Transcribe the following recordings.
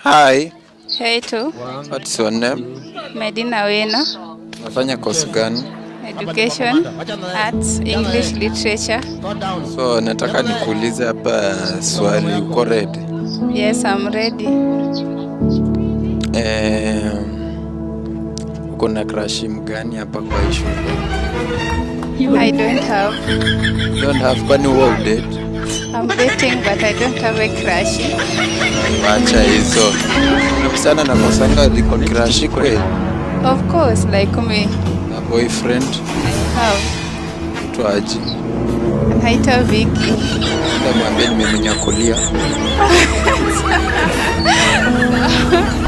Hi, Hey tu, what's your name? Medina Weno, Unafanya course gani? Education, Arts, English Literature. So nataka nikuulize hapa swali, uko ready? Yes, I'm ready. Uko na crush mgani hapa kwa hii shule? I don't have. Don't have, kwani wewe udate? I'm dating but I don't have a crush. Acha hizo. Unakosana na kosanga liko crush kweli? Of course, like me. Na boyfriend? I have. Mtu aje? Anaitwa Vicky. Ndio mwambie nimemnyakulia.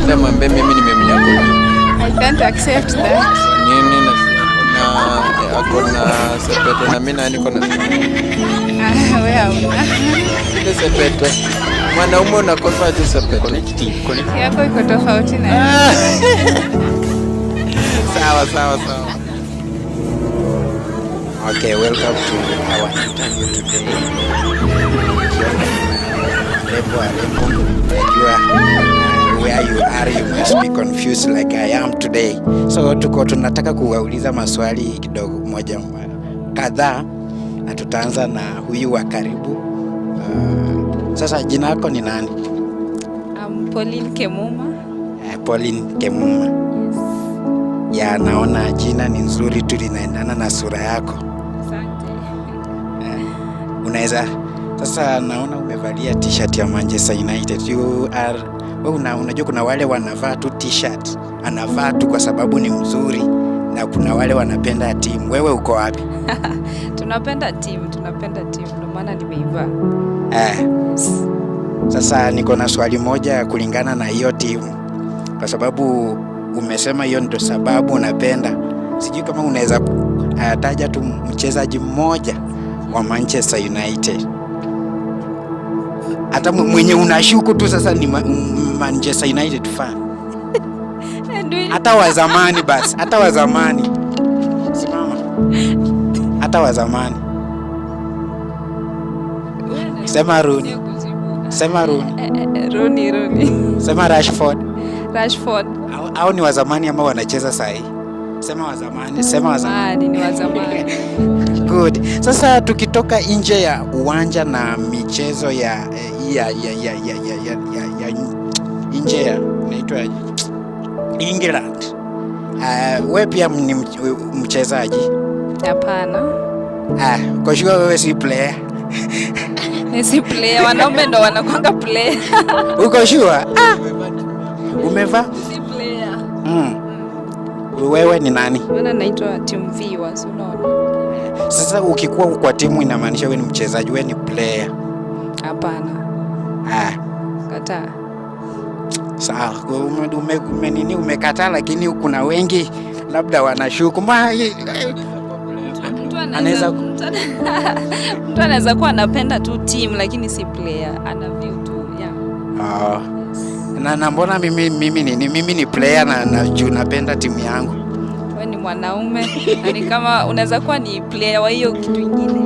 Ndio mwambie mimi nimemnyakulia. I can't accept that. Nini na akona sepete na mimi na niko na Wewe hauna. ile sepete. Mwanaume unakosa aje sepete? Yako iko tofauti na Sawa. Okay, welcome to our interview today. Where you are, you must be confused like I am today. So tunataka kuwauliza maswali kidogo moja kadhaa, na tutaanza na huyu wa karibu. Sasa jina lako ni nani? I'm Pauline Kemuma. Pauline Kemuma. Ya, naona jina ni nzuri tu, linaendana na sura yako. Asante. Unaweza sasa, naona umevalia t-shirt ya Manchester United. Unajua kuna wale wanavaa tu t-shirt, anavaa tu kwa sababu ni mzuri, na kuna wale wanapenda timu. Wewe uko wapi? Tunapenda timu, ndio maana nimeivaa. Sasa niko na swali moja kulingana na hiyo timu, kwa sababu umesema hiyo ndio sababu unapenda. Sijui kama unaweza taja tu mchezaji mmoja wa Manchester United, hata mwenye unashuku tu sasa ni Manchester United fan. Hata wa zamani basi, hata wa zamani. Simama. Hata wa zamani. Sema Rooney. Rooney. Sema Rashford. Au ni wa zamani ama wanacheza saa hii? Sema wa zamani. Ni wa zamani. Good. Sasa tukitoka nje ya uwanja na michezo ya nje ya inaitwa England. Wewe pia ni mchezaji? Hapana. Kwa hiyo wewe si player. Si player, wanaume ndo wanakuanga player. Uko sure? Umevaa? Si player. Wewe ni nani? Mimi naitwa Team Viewers, unaona. Sasa ukikuwa kwa timu inamaanisha wewe ni mchezaji, wewe ni player? Hapana. Kataa. Sawa, umekataa, lakini kuna wengi labda wanashuku. Mtu anaweza kuwa anapenda tu team lakini si player, ana view tu, yeah. Na mbona mimi ni player na juu napenda timu yangu. Wewe ni mwanaume, yani kama unaweza kuwa ni player wa hiyo kitu kingine.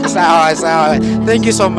Sawa. Thank you so much.